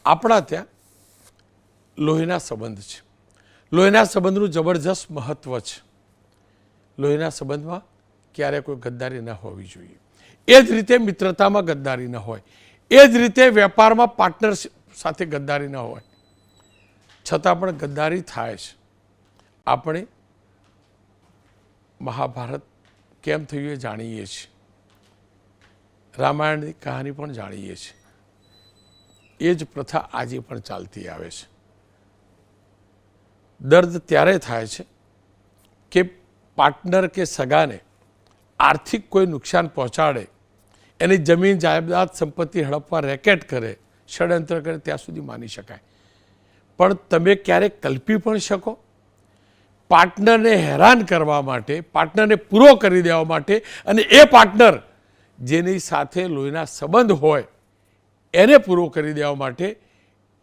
આપણા ત્યાં લોહીના સંબંધ છે. લોહીના સંબંધનું જબરજસ્ત મહત્વ છે. લોહીના સંબંધમાં ક્યારે કોઈ ગદ્દારી ન હોવી જોઈએ. એ જ રીતે મિત્રતામાં ગદ્દારી ન હોય, એ જ રીતે વેપારમાં પાર્ટનર સાથે ગદ્દારી ન હોય, છતાં પણ ગદ્દારી થાય છે. આપણે મહાભારત કેમ થયું એ જાણીએ છીએ, રામાયણની કહાની પણ જાણીએ છીએ. એ જ પ્રથા આજે પણ ચાલતી આવે છે. દર્દ ત્યારે થાય છે કે પાર્ટનર કે સગાને આર્થિક કોઈ નુકસાન પહોંચાડે, એની જમીન જાયદાદ સંપત્તિ હડપવા રેકેટ કરે, ષડયંત્ર કરે, ત્યાં સુધી માની શકાય. પણ તમે ક્યારેક કલ્પી પણ શકો? પાર્ટનરને હેરાન કરવા માટે, પાર્ટનરને પૂરો કરી દેવા માટે, અને એ પાર્ટનર જેની સાથે લોહીના સંબંધ હોય એને પૂરો કરી દેવા માટે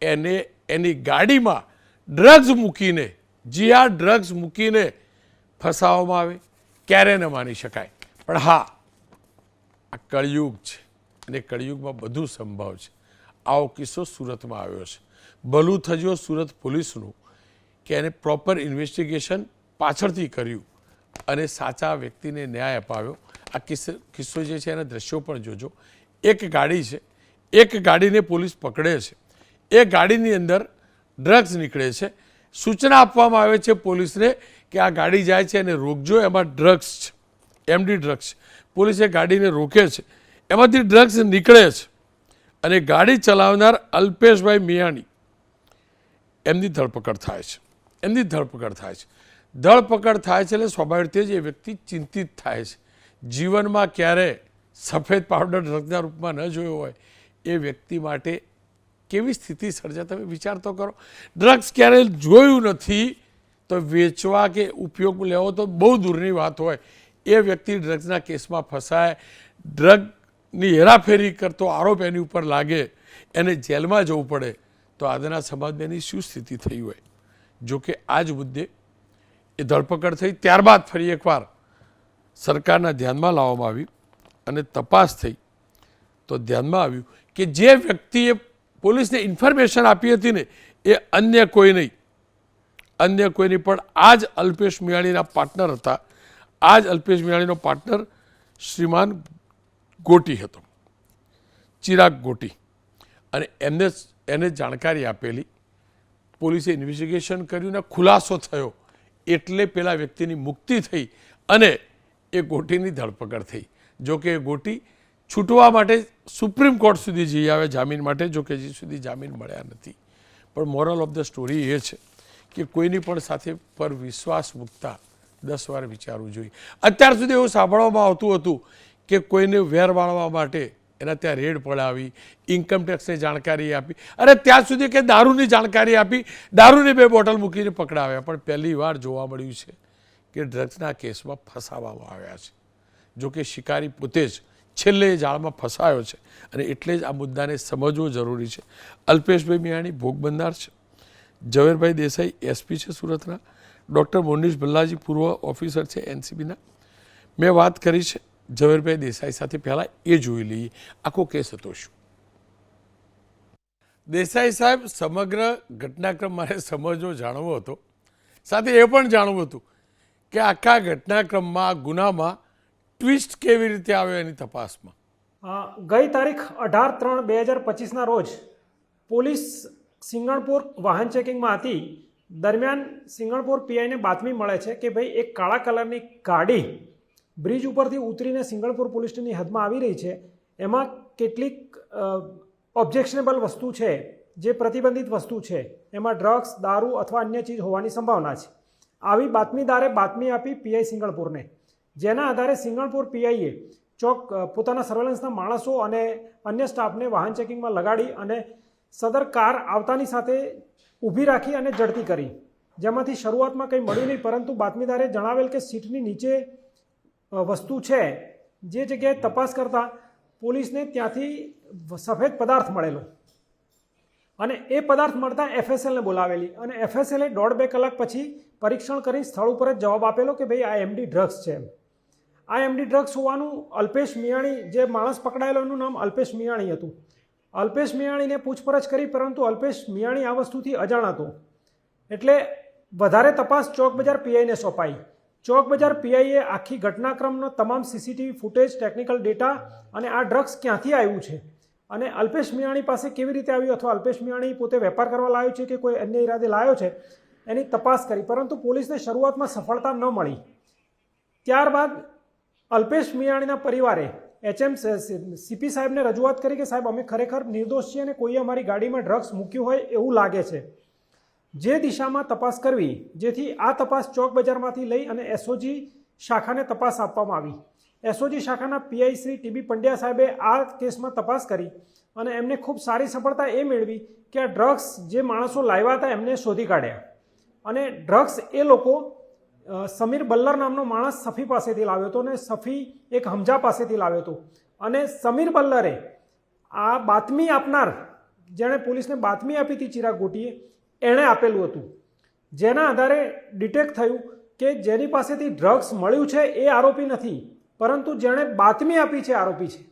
એને એની ગાડીમાં ડ્રગ્સ મૂકીને, જીઆર ડ્રગ્સ મૂકીને ફસાવવામાં આવે, ક્યારે ન માની શકાય. પણ હા, આ કળિયુગ છે અને કળિયુગમાં બધું સંભવ છે. આવો કિસ્સો સુરતમાં આવ્યો છે. ભલું થજો સુરત પોલીસનું કે એને પ્રોપર ઇન્વેસ્ટિગેશન પાછળથી કર્યું અને સાચા વ્યક્તિને ન્યાય અપાવ્યો. આ કિસ્સો જે છે એના દ્રશ્યો પણ જોજો. એક ગાડી છે, એક ગાડીને પોલીસ પકડે છે, એ ગાડીની અંદર ડ્રગ્સ નીકળે છે. સૂચના આપવામાં આવે છે પોલીસને કે આ ગાડી જાય છે અને રોકજો, એમાં ડ્રગ્સ છે, એમડી ડ્રગ્સ છે. પોલીસે ગાડીને રોકે છે, એમાંથી ડ્રગ્સ નીકળે છે અને ગાડી ચલાવનાર અલ્પેશભાઈ મિયાણી એમની ધરપકડ થાય છે. ધરપકડ થાય છે એટલે સ્વાભાવિક રીતે જ એ વ્યક્તિ ચિંતિત થાય છે. જીવનમાં ક્યારે સફેદ પાવડર ડ્રગ્સના રૂપમાં ન જોયો હોય એ વ્યક્તિ માટે કેવી સ્થિતિ સર્જાય તમે વિચાર તો કરો. ડ્રગ્સ ક્યારે જોયું નથી તો વેચવા કે ઉપયોગ લેવો તો બહુ દૂરની વાત હોય. એ વ્યક્તિ ડ્રગ્સના કેસમાં ફસાય, ડ્રગની હેરાફેરી કરતો આરોપ એની ઉપર લાગે, એને જેલમાં જવું પડે, તો આજના સમાજમાં એની શું સ્થિતિ થઈ હોય. જો કે આ જ મુદ્દે એ ધરપકડ થઈ, ત્યારબાદ ફરી એકવાર સરકારના ધ્યાનમાં લાવવામાં આવી અને તપાસ થઈ તો ધ્યાનમાં આવ્યું કે જે વ્યક્તિએ પોલીસને ઇન્ફોર્મેશન આપી હતી ને એ અન્ય કોઈ નહીં પણ આ જ અલ્પેશ મિયાણીના પાર્ટનર હતા. આ જ અલ્પેશ મિયાણીનો પાર્ટનર શ્રીમાન ગોટી હતો, ચિરાગ ગોટી. અને એને જાણકારી આપેલી, પોલીસે ઇન્વેસ્ટિગેશન કર્યું ને ખુલાસો થયો એટલે પેલા વ્યક્તિની મુક્તિ થઈ અને એ ગોટીની ધરપકડ થઈ. જો કે એ ગોટી છૂટવા માટે સુપ્રીમ કોર્ટ સુધી જઈ આવે જામીન માટે, જો કે હજી સુધી જામીન મળ્યા નથી. પણ મોરલ ઓફ ધ સ્ટોરી એ છે કે કોઈની પણ સાથે પર વિશ્વાસ મૂકતા 10 વાર વિચારવું જોઈએ. અત્યાર સુધી એવું સાંભળવામાં આવતું હતું કે કોઈને વેર વાળવા માટે એના ત્યાં રેડ પડાવી, ઇન્કમટેક્સની જાણકારી આપી, અરે ત્યાં સુધી કે દારૂની જાણકારી આપી, દારૂની 2 બોટલ મૂકીને પકડાવ્યા. પણ પહેલી વાર જોવા મળ્યું છે કે ડ્રગ્સના કેસમાં ફસાવવામાં આવ્યા છે. જો કે શિકારી પોતે જ છેલ્લે જાળમાં ફસાયો છે અને એટલે જ આ મુદ્દાને સમજવો જરૂરી છે. અલ્પેશભાઈ મિયાણી ભોગ બનનાર છે. ઝવેરભાઈ દેસાઈ એસપી છે સુરતના. ડૉક્ટર મોનિશ ભલ્લાજી પૂર્વ ઓફિસર છે એનસીબીના. મેં વાત કરી છે ઝવેરભાઈ દેસાઈ સાથે, પહેલાં એ જોઈ લઈએ આખો કેસ હતો શું. દેસાઈ સાહેબ, સમગ્ર ઘટનાક્રમ મારે સમજવો, જાણવો હતો. સાથે એ પણ જાણવું હતું કે આખા ઘટનાક્રમમાં, ગુનામાં ટ્વિસ્ટ કેવી રીતે આવ્યો એની તપાસમાં. ગઈ તારીખ 18/3/2025ના રોજ પોલીસ સિંગણપુર વાહન ચેકિંગમાં હતી. દરમિયાન સિંગણપુર પીઆઈને બાતમી મળે છે કે ભાઈ એક કાળા કલરની ગાડી બ્રિજ ઉપરથી ઉતરીને સિંગણપુર પોલીસ સ્ટેશનની હદમાં આવી રહી છે. એમાં કેટલીક ઓબ્જેક્શનેબલ વસ્તુ છે, જે પ્રતિબંધિત વસ્તુ છે, એમાં ડ્રગ્સ, દારૂ અથવા અન્ય ચીજ હોવાની સંભાવના છે. આવી બાતમીદારે બાતમી આપી પીઆઈ સિંગણપુરને, જેના આધારે સિંગણપુર પીઆઈએ પોતાના સર્વેલન્સના માણસો અને અન્ય સ્ટાફને વાહન ચેકિંગમાં લગાડી અને સદર કાર આવતાની સાથે ઊભી રાખી અને ઝડપી કરી. જેમાંથી શરૂઆતમાં કંઈ મળ્યું નહીં, પરંતુ બાતમીદારે જણાવેલ કે સીટની નીચે વસ્તુ છે. જે જગ્યાએ તપાસ કરતા પોલીસને ત્યાંથી સફેદ પદાર્થ મળેલો અને એ પદાર્થ મળતા એફએસએલને બોલાવેલી અને એફએસએલે 1.5-2 કલાક પછી પરીક્ષણ કરી સ્થળ ઉપર જ જવાબ આપેલો કે ભાઈ આ એમડી ડ્રગ્સ છે. આ એમડી ડ્રગ્સ હોવાનું અલ્પેશ મિયાણી, જે માણસ પકડાયેલો એનું નામ અલ્પેશ મિયાણી હતું, અલ્પેશ મિયાણીને પૂછપરછ કરી, પરંતુ અલ્પેશ મિયાણી આ વસ્તુથી અજાણ હતો. એટલે વધારે તપાસ ચોક બજાર પીઆઈને સોંપાઈ. ચોક બજાર પીઆઈએ આખી ઘટનાક્રમનો તમામ સીસીટીવી ફૂટેજ, ટેકનિકલ ડેટા અને આ ડ્રગ્સ ક્યાંથી આવ્યું છે અને અલ્પેશ મિયાણી પાસે કેવી રીતે આવ્યું, અથવા અલ્પેશ મિયાણી પોતે વેપાર કરવા લાવ્યો છે કે કોઈ અન્ય ઈરાદે લાવ્યો છે, એની તપાસ કરી. પરંતુ પોલીસને શરૂઆતમાં સફળતા ન મળી. ત્યારબાદ અલ્પેશ મિયાણીના પરિવારે સીપી સાહેબને રજૂઆત કરી કે સાહેબ, અમે ખરેખર નિર્દોષ છીએ અને કોઈએ અમારી ગાડીમાં ડ્રગ્સ મૂક્યું હોય એવું લાગે છે. જે દિશામાં તપાસ કરવી, જેથી આ તપાસ ચોક બજારમાંથી લઈ અને એસઓજી શાખાને તપાસ આપવામાં આવી. એસઓજી શાખાના પીઆઈ શ્રી ટીબી પંડ્યા સાહેબે આ કેસમાં તપાસ કરી અને એમને ખૂબ સારી સફળતા એ મેળવી કે આ ડ્રગ્સ જે માણસો લાવ્યા હતા એમને શોધી કાઢ્યા. અને ડ્રગ્સ એ લોકો સમીર બલ્લર નામનો માણસ સફી પાસેથી લાવ્યો હતો અને સફી એક હમજા પાસેથી લાવ્યો હતો. અને સમીર બલ્લરે આ બાતમી આપનાર, જેણે પોલીસને બાતમી આપી હતી ચિરાગ ગોટીએ, એણે આપેલું હતું. જેના આધારે ડિટેક્ટ થયું કે જેની પાસેથી ડ્રગ્સ મળ્યું છે એ આરોપી નથી, પરંતુ જેણે બાતમી આપી છે આરોપી છે.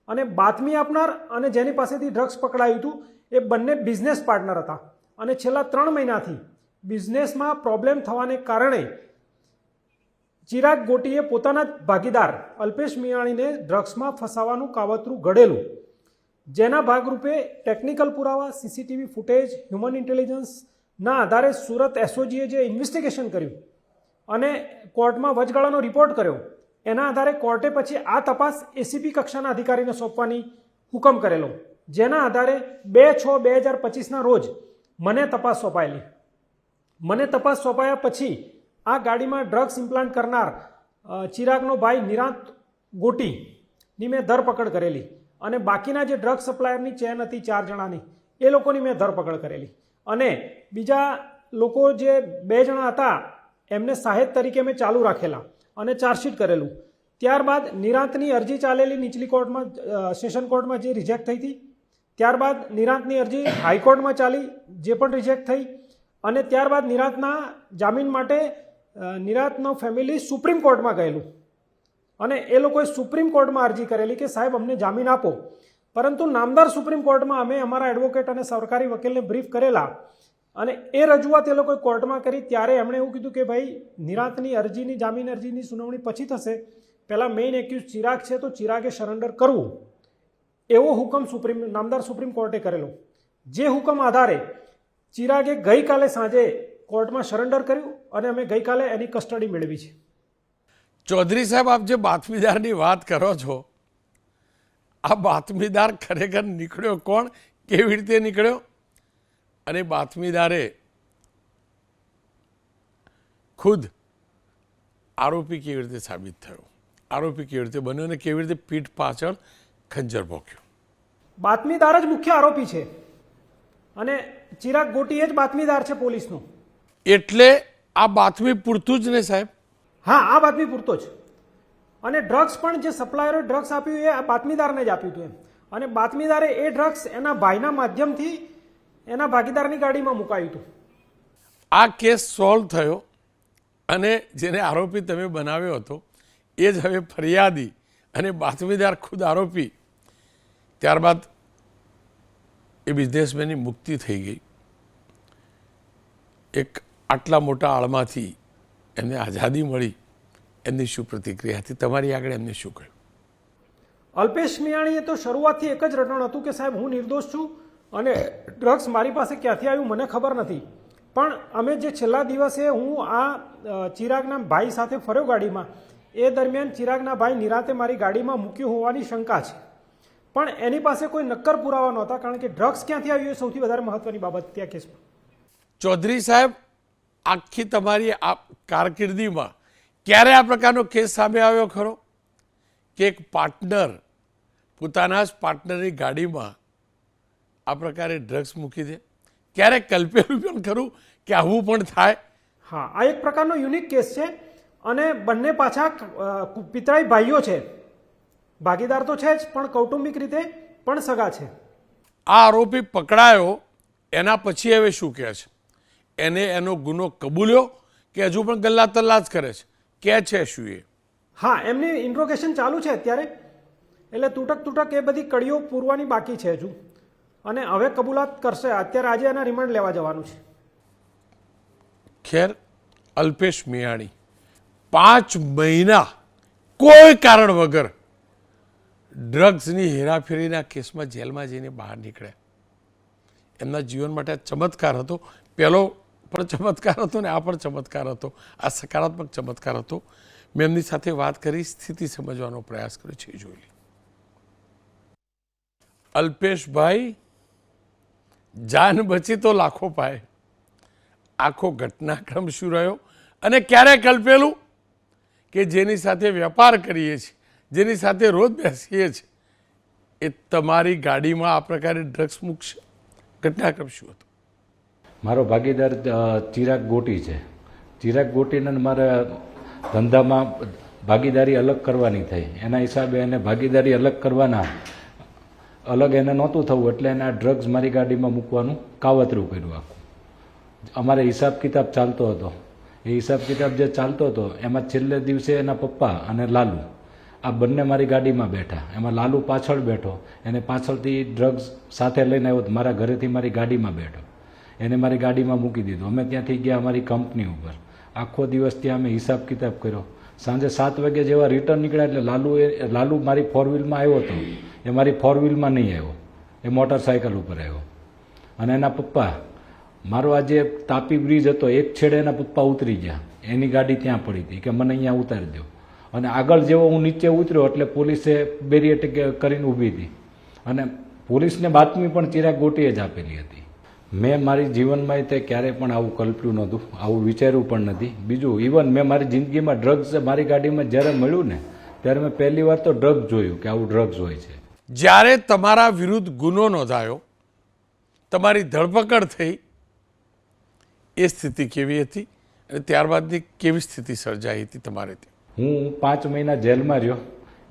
અને બાતમી આપનાર અને જેની પાસેથી ડ્રગ્સ પકડાયું હતું એ બંને બિઝનેસ પાર્ટનર હતા. અને છેલ્લા 3 મહિનાથી બિઝનેસમાં પ્રોબ્લેમ થવાને કારણે ચિરાગ ગોટીએ પોતાના જ ભાગીદાર અલ્પેશ મિયાણીને ડ્રગ્સમાં ફસાવાનું કાવતરું ઘડેલું. જેના ભાગરૂપે ટેકનિકલ પુરાવા, સીસીટીવી ફૂટેજ, હ્યુમન ઇન્ટેલિજન્સના આધારે સુરત એસઓજીએ જે ઇન્વેસ્ટિગેશન કર્યું અને કોર્ટમાં વચગાળાનો રિપોર્ટ કર્યો, એના આધારે કોર્ટે પછી આ તપાસ એસીપી કક્ષાના અધિકારીને સોંપવાની હુકમ કરેલો. જેના આધારે 2/6/2025ના રોજ મને તપાસ સોંપાયેલી. મને તપાસ સોંપાયા પછી આ ગાડીમાં ડ્રગ્સ ઇમ્પ્લાન્ટ કરનાર ચિરાગનો ભાઈ નિરાંત ગોટીની મેં ધરપકડ કરેલી. અને બાકીના જે ડ્રગ સપ્લાયરની ચેન હતી 4 જણાની, એ લોકોની મેં ધરપકડ કરેલી. અને બીજા લોકો જે 2 જણા હતા એમને સહાયક તરીકે મેં ચાલુ રાખેલા અને ચાર્જશીટ કરેલું. ત્યારબાદ નિરાંતની અરજી ચાલેલી નીચલી કોર્ટમાં, સેશન કોર્ટમાં, જે રિજેક્ટ થઈ હતી. ત્યારબાદ નિરાંતની અરજી હાઈકોર્ટમાં ચાલી, જે પણ રિજેક્ટ થઈ. અને ત્યારબાદ નિરાંતના જામીન માટે નિરાંતનો ફેમિલી સુપ્રીમ કોર્ટમાં ગયેલું અને એ લોકોએ સુપ્રીમ કોર્ટમાં અરજી કરેલી કે સાહેબ અમને જામીન આપો. પરંતુ નામદાર સુપ્રીમ કોર્ટમાં અમે અમારા એડવોકેટ અને સરકારી વકીલને બ્રીફ કરેલા અને એ રજૂઆત એ લોકોએ કોર્ટમાં કરી. ત્યારે એમણે એવું કીધું કે ભાઈ, નિરાંતની અરજીની, જામીન અરજીની સુનાવણી પછી થશે, પહેલાં મેઇન એક્યુઝ ચિરાગ છે તો ચિરાગે સરેન્ડર કરવું, એવો હુકમ નામદાર સુપ્રીમ કોર્ટે કરેલો. જે હુકમ આધારે ચિરાગે ગઈકાલે સાંજે કોર્ટમાં સરેન્ડર કર્યું અને અમે ગઈકાલે એની કસ્ટડી મેળવી છે. ચૌધરી સાહેબ, આપ જે બાતમીદારની વાત કરો છો, આ બાતમીદાર ખરેખર નીકળ્યો કોણ, કેવી રીતે નીકળ્યો, અને બાતમીદારે ખુદ આરોપી કેવી રીતે સાબિત થયો, આરોપી કેવી રીતે બન્યો અને કેવી રીતે પીઠ પાછળ ખંજર ભોંક્યો? બાતમીદાર જ મુખ્ય આરોપી છે અને ચિરાગ ગોટી જ બાતમીદાર છે પોલીસનો. એટલે આ બાતમી પૂરતું જ ને સાહેબ? હા, આ બાતમી પૂરતો જ. અને ડ્રગ્સ પણ જે સપ્લાયરે ડ્રગ્સ આપ્યું એ આ બાતમીદારને જ આપ્યું હતું એમ. અને બાતમીદારે એ ડ્રગ્સ એના ભાઈના માધ્યમથી એના ભાગીદારની ગાડીમાં મુકાયું હતું. આ કેસ સોલ્વ થયો અને જેને આરોપી તમે બનાવ્યો હતો એ જ હવે ફરિયાદી અને બાતમીદાર ખુદ આરોપી. ત્યારબાદ એ બિઝનેસમેનની મુક્તિ થઈ ગઈ. એક આટલા મોટા આળમાંથી એમને આઝાદી મળી. એમની શું પ્રતિક્રિયા હતી? તમારી આગળ એમને શું કહ્યું? અલ્પેશ મિયાણીએ તો શરૂઆતથી એક જ રટણ હતું કે સાહેબ, હું નિર્દોષ છું અને ડ્રગ્સ મારી પાસે ક્યાંથી આવ્યું મને ખબર નથી. પણ અમે જે છેલ્લા દિવસે હું આ ચિરાગના ભાઈ સાથે ફર્યો ગાડીમાં, એ દરમિયાન ચિરાગના ભાઈ નિરાંતે મારી ગાડીમાં મૂક્યું હોવાની શંકા છે. પણ એની પાસે કોઈ નક્કર પુરાવા નહોતા, કારણ કે ડ્રગ્સ ક્યાંથી આવ્યું એ સૌથી વધારે મહત્વની બાબત ત્યાં કેસમાં. ચૌધરી સાહેબ, આખી તમારી આ કારકિર્દીમાં ક્યારે આ પ્રકારનો કેસ સામે આવ્યો ખરો કે એક પાર્ટનર પોતાના જ પાર્ટનરની ગાડીમાં આ પ્રકારે ડ્રગ્સ મૂકી દે? ક્યારેક કલ્પેલું પણ ખરું કે આવું પણ થાય? હા, આ એક પ્રકારનો યુનિક કેસ છે અને બંને પાછા પિતરાઈ ભાઈઓ છે. ભાગીદાર તો છે જ, પણ કૌટુંબિક રીતે પણ સગા છે. આ આરોપી પકડાયો એના પછી હવે શું કહે છે? એને એનો ગુનો કબૂલ્યો કે હજુ પણ ગલ્લા તલ્લા જ કરે છે? કે છે શું એ? હા, એમની ઇન્ટ્રોગેશન ચાલુ છે અત્યારે. એટલે તૂટક એ બધી કડીઓ પૂરવાની બાકી છે હજુ. અને હવે કબૂલાત કરશે. અત્યારે આજે એના રિમાન્ડ લેવા જવાનું છે. ખેર, અલ્પેશ મિયાણી 5 મહિના કોઈ કારણ વગર ડ્રગ્સની હેરાફેરીના કેસમાં જેલમાં જઈને બહાર નીકળ્યા. એમના જીવન માટે આ ચમત્કાર હતો. પહેલો પણ ચમત્કાર હતો ને આ પણ ચમત્કાર હતો. આ સકારાત્મક ચમત્કાર હતો. મેં એમની સાથે વાત કરી, સ્થિતિ સમજવાનો પ્રયાસ કર્યો છે. જોઈ લે. અલ્પેશભાઈ, જાન બચી તો લાખો પાય. આખો ઘટનાક્રમ શું રહ્યો અને ક્યારે કલ્પેલું કે જેની સાથે વેપાર કરીએ છીએ, જેની સાથે રોજ બેસીએ છીએ, એ તમારી ગાડીમાં આ પ્રકારે ડ્રગ્સ મૂકશે? ઘટનાક્રમ શું હતો? મારો ભાગીદાર ચિરાગ ગોટી છે. ચિરાગ ગોટીને મારા ધંધામાં ભાગીદારી અલગ કરવાની થઈ. એના હિસાબે એને ભાગીદારી અલગ કરવાના અલગ એને નહોતું થવું એટલે એને આ ડ્રગ્સ મારી ગાડીમાં મૂકવાનું કાવતરું કર્યું આખું. અમારે હિસાબ કિતાબ ચાલતો હતો. એ હિસાબ કિતાબ જે ચાલતો હતો એમાં છેલ્લે દિવસે એના પપ્પા અને લાલુ આ બંને મારી ગાડીમાં બેઠા. એમાં લાલુ પાછળ બેઠો, એને પાછળથી ડ્રગ્સ સાથે લઈને આવ્યો. મારા ઘરેથી મારી ગાડીમાં બેઠો, એને મારી ગાડીમાં મૂકી દીધું. અમે ત્યાંથી ગયા અમારી કંપની ઉપર. આખો દિવસ ત્યાં અમે હિસાબ કિતાબ કર્યો. સાંજે 7 વાગે જેવા રિટર્ન નીકળ્યા એટલે લાલુ મારી 4 વ્હીલમાં આવ્યો હતો. એ મારી 4 વ્હીલમાં નહીં આવ્યો, એ મોટરસાઇકલ ઉપર આવ્યો. અને એના પપ્પા, મારો આજે તાપી બ્રિજ હતો, એક છેડે એના પપ્પા ઉતરી ગયા. એની ગાડી ત્યાં પડી હતી કે મને અહીંયા ઉતારી દો. અને આગળ જેવો હું નીચે ઉતર્યો એટલે પોલીસે બેરિયર કરીને ઊભી હતી. અને પોલીસને બાતમી પણ ચિરાગ ગોટીએ જ આપેલી હતી. મેં મારી જીવનમાં તે ક્યારેય પણ આવું કલ્પ્યું નહોતું, આવું વિચાર્યું પણ નથી. બીજું, ઇવન મેં મારી જિંદગીમાં ડ્રગ્સ મારી ગાડીમાં જ્યારે મળ્યું ને ત્યારે મેં પહેલી વાર તો ડ્રગ્સ જોયું કે આવું ડ્રગ્સ હોય છે. જ્યારે તમારા વિરુદ્ધ ગુનો નોંધાયો, તમારી ધરપકડ થઈ, એ સ્થિતિ કેવી હતી અને ત્યારબાદની કેવી સ્થિતિ સર્જાઈ હતી તમારે ત્યાં? હું 5 મહિના જેલમાં રહ્યો.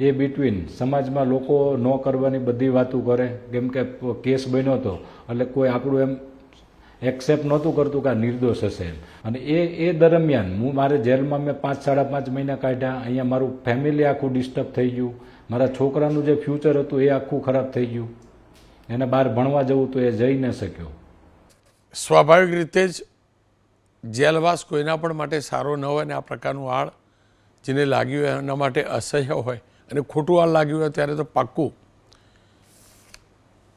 એ બિટવીન સમાજમાં લોકો ન કરવાની બધી વાતો કરે, કેમ કે કેસ બન્યો હતો એટલે કોઈ આપણું એમ એક્સેપ્ટ નહોતું કરતું કે આ નિર્દોષ હશે એમ. અને એ દરમિયાન હું મારે જેલમાં મેં 5-5.5 મહિના કાઢ્યા. અહીંયા મારું ફેમિલી આખું ડિસ્ટર્બ થઈ ગયું. મારા છોકરાનું જે ફ્યુચર હતું એ આખું ખરાબ થઈ ગયું. એને બહાર ભણવા જવું તો એ જઈ ન શક્યો. સ્વાભાવિક રીતે જ જેલવાસ કોઈના પણ માટે સારો ન હોય ને આ પ્રકારનું આળ જેને લાગ્યું હોય એના માટે અસહ્ય હોય અને ખોટું આળ લાગ્યું હોય ત્યારે તો પાક્કું.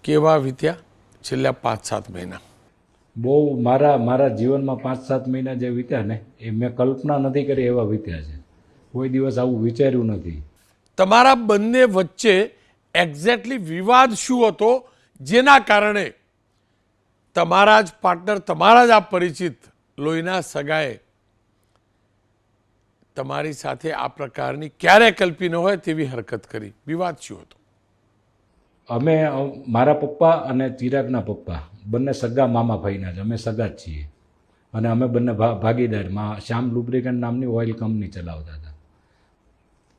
કેવા વીત્યા છેલ્લા 5-7 મહિના? બહુ મારા જીવનમાં 5-7 મહિના જે વીત્યા ને એ મેં કલ્પના નથી કરી એવા વીત્યા છે. કોઈ દિવસ આવું વિચાર્યું નથી. તમારા બંને વચ્ચે એક્ઝેક્ટલી વિવાદ શું હતો જેના કારણે તમારા જ પાર્ટનર, તમારા જ આ પરિચિત લોહીના સગાએ તમારી સાથે આ પ્રકારની ક્યારે કલ્પી ન હોય તેવી હરકત કરી? વિવાદ શું હતો? અમે, મારા પપ્પા અને ચિરાગના પપ્પા બંને સગા મામા ભાઈના જ, અમે સગા જ છીએ. અને અમે બંને ભાગીદારમાં શ્યામ લુબ્રિકન્ટ નામની ઓઇલ કંપની ચલાવતા હતા.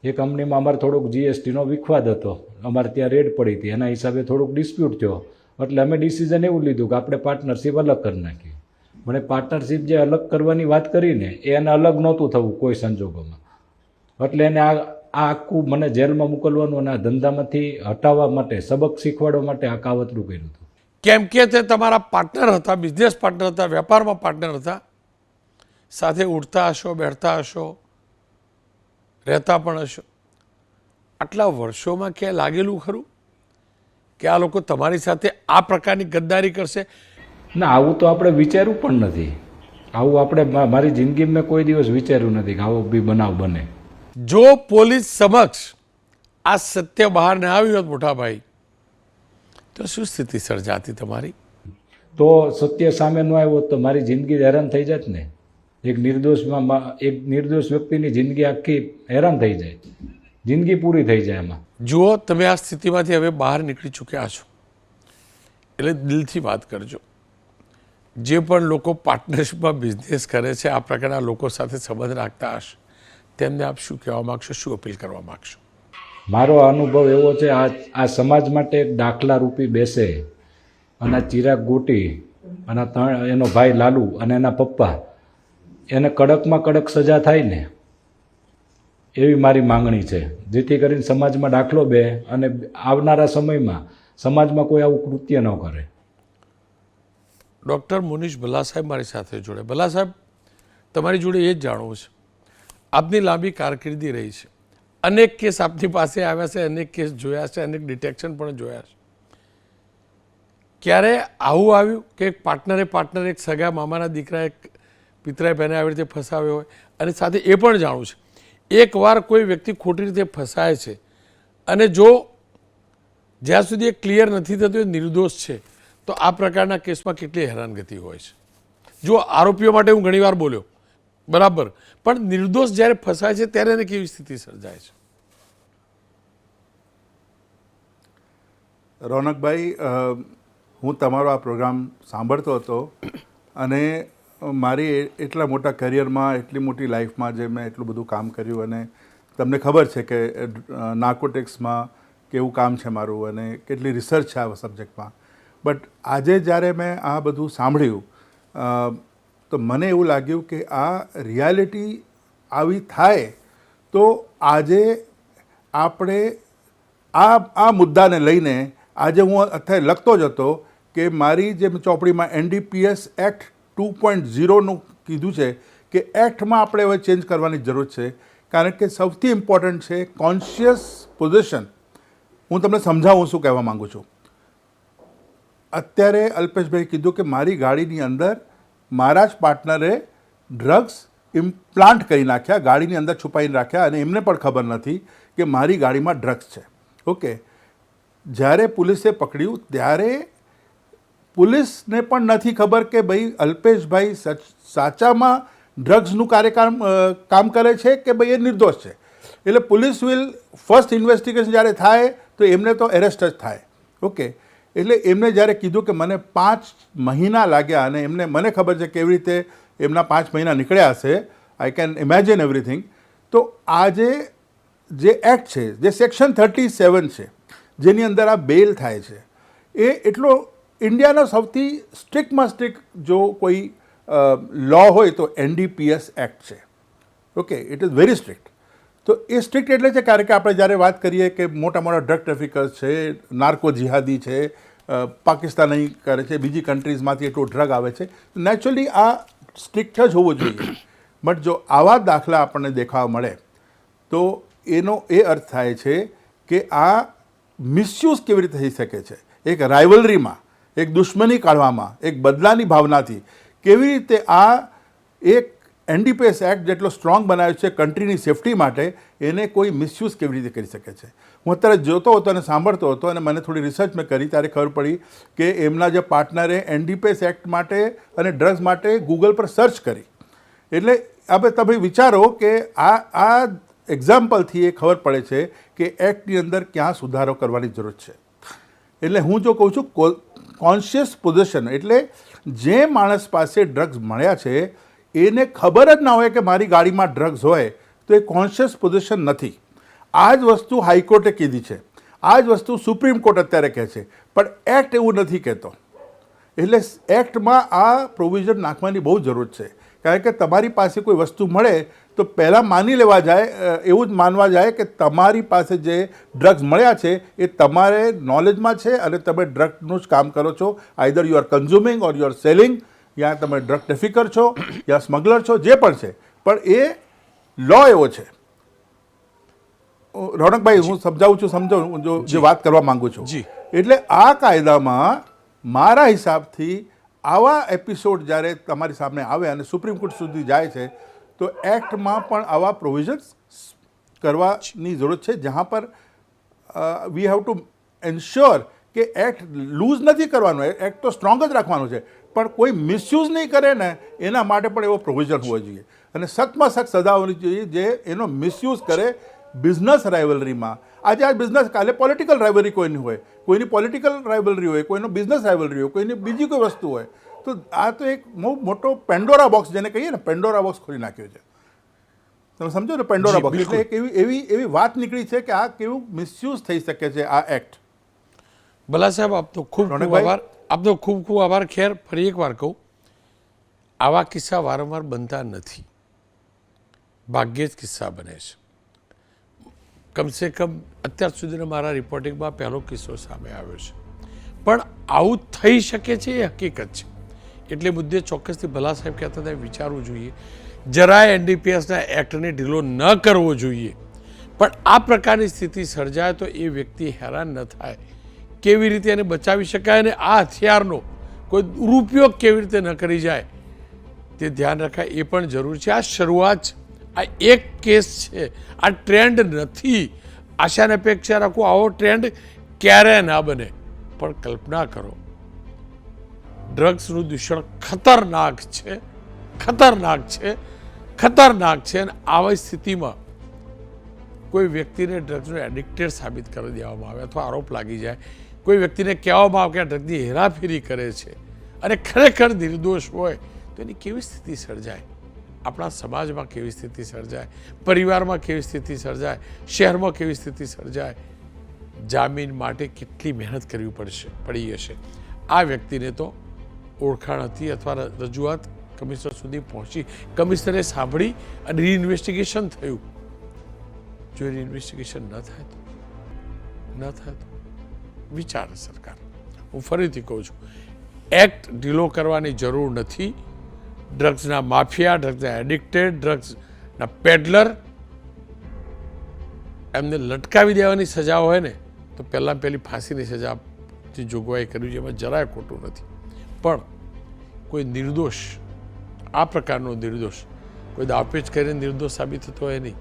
એ કંપનીમાં અમારે થોડોક જીએસટીનો વિખવાદ હતો. અમારે ત્યાં રેડ પડી હતી, એના હિસાબે થોડુંક ડિસ્પ્યુટ થયો. એટલે અમે ડિસિઝન એવું લીધું કે આપણે પાર્ટનરશિપ અલગ કરી નાખીએ. મને પાર્ટનરશિપ જે અલગ કરવાની વાત કરીને એને અલગ નહોતું થવું કોઈ સંજોગોમાં. એટલે એને આ આખું મને જેલમાં મોકલવાનું અને આ ધંધામાંથી હટાવવા માટે, સબક શીખવાડવા માટે આ કાવતરું કર્યું હતું. કેમ કે તે તમારા પાર્ટનર હતા, બિઝનેસ પાર્ટનર હતા, વેપારમાં પાર્ટનર હતા, સાથે ઉઠતા હશો, બેઠતા હશો, રહેતા પણ હશો. આટલા વર્ષોમાં ક્યાંય લાગેલું ખરું કે આ લોકો તમારી સાથે આ પ્રકારની ગદ્દારી કરશે? ના, આવું તો આપણે વિચાર્યું પણ નથી. આવું આપણે મારી જિંદગીમાં મેં કોઈ દિવસ વિચાર્યું નથી કે આવો બી બનાવ બને. જો પોલીસ સમક્ષ આ સત્ય બહાર ના આવ્યું હોત મોટા ભાઈ, તો શું સ્થિતિ સર્જાતી તમારી? તો સત્ય સામે ન આવ્યો તો મારી જિંદગી હેરાન થઈ જાત ને. એક નિર્દોષ વ્યક્તિની જિંદગી આખી હેરાન થઈ જાય, જિંદગી પૂરી થઈ જાય એમાં. જુઓ, તમે આ સ્થિતિમાંથી હવે બહાર નીકળી ચૂક્યા છો એટલે દિલથી વાત કરજો. જે પણ લોકો પાર્ટનરશિપમાં બિઝનેસ કરે છે, આ પ્રકારના લોકો સાથે સંબંધ રાખતા હશે, તેમને આપ શું કહેવા માગશો, શું અપીલ કરવા માગશો? મારો અનુભવ એવો છે, આ સમાજ માટે એક દાખલા રૂપી બેસે અને આ ચિરાગ ગોટી અને એનો ભાઈ લાલુ અને એના પપ્પા, એને કડકમાં કડક સજા થાય ને એવી મારી માંગણી છે, જેથી કરીને સમાજમાં દાખલો બે અને આવનારા સમયમાં સમાજમાં કોઈ આવું કૃત્ય ન કરે. ડૉક્ટર મુનીશ ભલ્લા સાહેબ મારી સાથે જોડે. ભલ્લા સાહેબ, તમારી જોડે એ જ જાણવું છે, આપની લાંબી કારકિર્દી રહી છે, અનેક કેસ આપની પાસે આવ્યા છે, અનેક કેસ જોયા છે, અનેક ડિટેક્શન પણ જોયા છે. ક્યારે આવું આવ્યું કે એક પાર્ટનર એક સગા મામાના દીકરા એક પિતરાએ બહેને આવી રીતે ફસાવ્યો હોય? અને સાથે એ પણ જાણવું છે, એકવાર કોઈ વ્યક્તિ ખોટી રીતે ફસાય છે અને જો જ્યાં સુધી એ ક્લિયર નથી થતું એ નિર્દોષ છે, તો આ પ્રકારના કેસમાં કેટલી હેરાનગતિ હોય છે. જો આરોપીઓ માટે હું ઘણીવાર બોલ્યો, બરાબર, પણ નિર્દોષ જ્યારે ફસાય છે ત્યારે એને કેવી સ્થિતિ સર્જાય છે? રોનકભાઈ, હું તમારો આ પ્રોગ્રામ સાંભળતો હતો અને મારી એટલા મોટા કરિયરમાં, એટલી મોટી લાઈફમાં જે મેં એટલું બધું કામ કર્યું અને તમને ખબર છે કે નાર્કોટિક્સમાં કેવું કામ છે મારું અને કેટલી રિસર્ચ છે આ સબ્જેક્ટમાં. બટ આજે જ્યારે મેં આ બધું સાંભળ્યું તો મને એવું લાગ્યું કે આ રિયાલિટી આવી થાય તો આજે આપણે આ મુદ્દાને લઈને આજે હું અત્યારે લખતો જ હતો કે મારી જે ચોપડીમાં NDPS એક્ટ 2.0નું કીધું છે કે એક્ટમાં આપણે હવે ચેન્જ કરવાની જરૂર છે, કારણ કે સૌથી ઇમ્પોર્ટન્ટ છે કોન્શિયસ પોઝિશન. હું તમને સમજાવું શું કહેવા માગું છું. અત્યારે અલ્પેશભાઈ કીધું કે મારી ગાડીની અંદર મારા જ પાર્ટનરે ડ્રગ્સ ઇમ્પ્લાન્ટ કરી નાખ્યા, ગાડીની અંદર છુપાઈને રાખ્યા અને એમને પણ ખબર નથી કે મારી ગાડીમાં ડ્રગ્સ છે. ઓકે, જ્યારે પોલીસે પકડ્યું ત્યારે પોલીસને પણ નથી ખબર કે ભાઈ અલ્પેશભાઈ સાચામાં ડ્રગ્સનું કામ કરે છે કે ભાઈ એ નિર્દોષ છે. એટલે પોલીસ વિલ ફર્સ્ટ ઇન્વેસ્ટિગેશન જ્યારે થાય તો એમને તો એરેસ્ટ જ થાય. ઓકે, એટલે એમને જ્યારે કીધું કે મને 5 મહિના લાગ્યા અને મને ખબર છે કેવી રીતે એમના 5 મહિના નીકળ્યા હશે, આઈ કેન ઇમેજિન એવરીથિંગ. તો આજે જે એક્ટ છે, જે સેક્શન 37 છે, જેની અંદર આ બેલ થાય છે, એ એટલો ઇન્ડિયાનો સૌથી સ્ટ્રિક્ટમાં સ્ટ્રિક્ટ જો કોઈ લો હોય તો NDPS એક્ટ છે. Okay, it is very strict. તો એ સ્ટ્રિક્ટ એટલે છે કારણ કે આપણે જ્યારે વાત કરીએ કે મોટા મોટા ડ્રગ ટ્રાફિકર્સ છે, નાર્કો જિહાદી છે, પાકિસ્તાન અહીં કરે છે, બીજી કન્ટ્રીઝમાંથી એટલો ડ્રગ આવે છે, નેચરલી આ સ્ટ્રિક્ટ જ હોવું જોઈએ. બટ જો આવા દાખલા આપણને દેખાવા મળે તો એનો એ અર્થ થાય છે કે આ મિસયુઝ કેવી રીતે થઈ શકે છે. એક રાઇવલરીમાં, એક દુશ્મની કાઢવામાં, એક બદલાની ભાવનાથી કેવી રીતે આ એક NDPS એક્ટ જેટલો સ્ટ્રોંગ બનાવ્યો છે કન્ટ્રીની સેફટી માટે, એને કોઈ મિસયુઝ કેવી રીતે કરી શકે છે. હું અત્યારે જોતો હતો અને સાંભળતો હતો અને મને થોડી રિસર્ચ મેં કરી ત્યારે ખબર પડી કે એમના જે પાર્ટનરે NDPS એક્ટ માટે અને ડ્રગ્સ માટે ગૂગલ પર સર્ચ કરી. એટલે હવે તમે વિચારો કે આ એક્ઝામ્પલથી એ ખબર પડે છે કે એક્ટની અંદર ક્યાં સુધારો કરવાની જરૂર છે. એટલે હું જો કહું છું કોન્શિયસ પોઝિશન, એટલે જે માણસ પાસે ડ્રગ્સ મળ્યા છે એને ખબર જ ના હોય કે મારી ગાડીમાં ડ્રગ્સ હોય તો એ કોન્શિયસ પોઝિશન નથી. આ જ વસ્તુ હાઈકોર્ટે કીધી છે, આ જ વસ્તુ સુપ્રીમ કોર્ટ અત્યારે કહે છે, પણ એક્ટ એવું નથી કહેતો. એટલે એક્ટમાં આ પ્રોવિઝન નાખવાની બહુ જરૂર છે, કારણ કે તમારી પાસે કોઈ વસ્તુ મળે તો પહેલાં માની લેવા જાય, એવું જ માનવા જાય કે તમારી પાસે જે ડ્રગ્સ મળ્યા છે એ તમારે નોલેજમાં છે અને તમે ડ્રગનું જ કામ કરો છો. Either you are consuming or you are selling, યા તમે ડ્રગ ટ્રાફિકર છો યા સ્મગલર છો, જે પણ છે, પણ એ લો એવો છે. રોનકભાઈ, હું સમજાવું છું, સમજો જે વાત કરવા માંગુ છું. એટલે આ કાયદામાં મારા હિસાબથી આવા એપિસોડ જ્યારે તમારી સામે આવે અને સુપ્રીમ કોર્ટ સુધી જાય છે તો એક્ટમાં પણ આવા પ્રોવિઝન્સ કરવાની જરૂર છે, જ્યાં પર વી હેવ ટુ એન્શ્યોર કે એક્ટ લૂઝ નથી કરવાનો, એક્ટ તો સ્ટ્રોંગ જ રાખવાનું છે, પણ કોઈ મિસયુઝ નહીં કરે ને એના માટે પણ એવો પ્રોવિઝન હોવો જોઈએ. અને સખ્તમાં સખ્ત સજા હોવી જોઈએ જે એનો મિસયુઝ કરે બિઝનેસ રાઇવલરીમાં. આજે આ બિઝનેસ, કાલે પોલિટિકલ રાઇવલરી કોઈની હોય, કોઈની પોલિટિકલ રાઇવલરી હોય, કોઈનો બિઝનેસ રાઇવલરી હોય, કોઈની બીજી કોઈ વસ્તુ હોય. તો આ તો એક બહુ મોટો પેન્ડોરા બોક્સ, જેને કહીએ ને પેન્ડોરા બોક્સ ખોલી નાખ્યો છે. તમે સમજો ને, પેન્ડોરા બોક્સ એટલે એક એવી વાત નીકળી છે કે આ કેવું મિસયુઝ થઈ શકે છે આ એક્ટ. ભલા સાહેબ, આપનો ખૂબ ખૂબ આભાર. આપનો ખૂબ ખૂબ આભાર. ખેર, ફરી એકવાર કહું, આવા કિસ્સા વારંવાર બનતા નથી, ભાગ્યે જ કિસ્સા બને છે. કમસે કમ અત્યાર સુધીના મારા રિપોર્ટિંગમાં પહેલો કિસ્સો સામે આવ્યો છે. પણ આવું થઈ શકે છે એ હકીકત છે. એટલે મુદ્દે ચોક્કસથી ભલા સાહેબ કહેતા હતા વિચારવું જોઈએ. જરાય એનડીપીએસના એક્ટને ઢીલો ન કરવો જોઈએ. પણ આ પ્રકારની સ્થિતિ સર્જાય તો એ વ્યક્તિ હેરાન ન થાય. કેવી રીતે એને બચાવી શકાય અને આ હથિયારનો કોઈ દુરુપયોગ કેવી રીતે ન કરી જાય તે ધ્યાન રખાય એ પણ જરૂર છે. આ શરૂઆત છે. આ એક કેસ છે. આ ટ્રેન્ડ નથી. આશાને અપેક્ષા રાખો આવો ટ્રેન્ડ ક્યારે ના બને. પણ કલ્પના કરો, ડ્રગ્સનું દૂષણ ખતરનાક છે, ખતરનાક છે, ખતરનાક છે. અને આવી સ્થિતિમાં કોઈ વ્યક્તિને ડ્રગ્સનો એડિક્ટેડ સાબિત કરી દેવામાં આવે અથવા આરોપ લાગી જાય, કોઈ વ્યક્તિને કહેવામાં આવે કે આ ડ્રગ્સની હેરાફેરી કરે છે અને ખરેખર નિર્દોષ હોય તો એની કેવી સ્થિતિ સર્જાય? આપણા સમાજમાં કેવી સ્થિતિ સર્જાય? પરિવારમાં કેવી સ્થિતિ સર્જાય? શહેરમાં કેવી સ્થિતિ સર્જાય? જામીન માટે કેટલી મહેનત કરવી પડી હશે. આ વ્યક્તિને તો ઓળખાણ હતી અથવા રજૂઆત કમિશનર સુધી પહોંચી, કમિશનરે સાંભળી અને રીઇન્વેસ્ટિગેશન થયું. જો રીઇન્વેસ્ટિગેશન ન થાય તો વિચારે સરકાર. હું ફરીથી કહું છું, એક્ટ ઢીલો કરવાની જરૂર નથી. ડ્રગ્સના માફિયા, ડ્રગ્સના એડિક્ટેડ, ડ્રગ્સના પેડલર એમને લટકાવી દેવાની સજા હોય ને તો પહેલી ફાંસીની સજાની જોગવાઈ કરવી, જેમાં જરાય ખોટું નથી. પણ કોઈ નિર્દોષ, આ પ્રકારનો નિર્દોષ, કોઈ દાવપેચ કરીને નિર્દોષ સાબિત થતો હોય નહીં,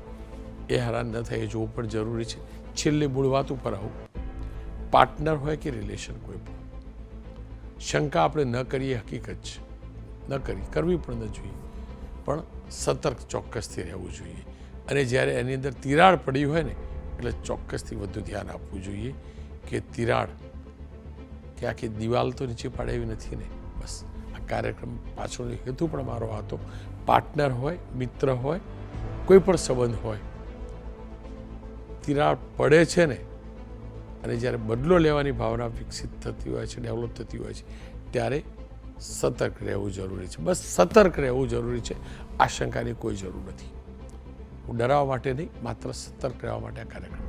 એ હેરાન ન થાય એ જોવું પણ જરૂરી છે. છેલ્લે મૂળ વાત ઉપર આવું, પાર્ટનર હોય કે રિલેશન કોઈ પણ, શંકા આપણે ન કરીએ હકીકત છે, કરવી પણ ન જોઈએ. પણ સતર્ક ચોક્કસથી રહેવું જોઈએ. અને જ્યારે એની અંદર તિરાડ પડી હોય ને એટલે ચોક્કસથી વધુ ધ્યાન આપવું જોઈએ કે તિરાડ કે આખી દિવાલ તો નીચે પાડે એવી નથી ને. બસ આ કાર્યક્રમ પાછળનો હેતુ પણ મારો હતો, પાર્ટનર હોય, મિત્ર હોય, કોઈ પણ સંબંધ હોય, તિરાડ પડે છે ને અને જ્યારે બદલો લેવાની ભાવના વિકસિત થતી હોય છે, ડેવલપ થતી હોય છે, ત્યારે સતર્ક રહેવું જરૂરી છે. બસ સતર્ક રહેવું જરૂરી છે. આશંકાની કોઈ જરૂર નથી. હું ડરાવવા માટે નહીં, માત્ર સતર્ક રહેવા માટે આ કાર્યક્રમ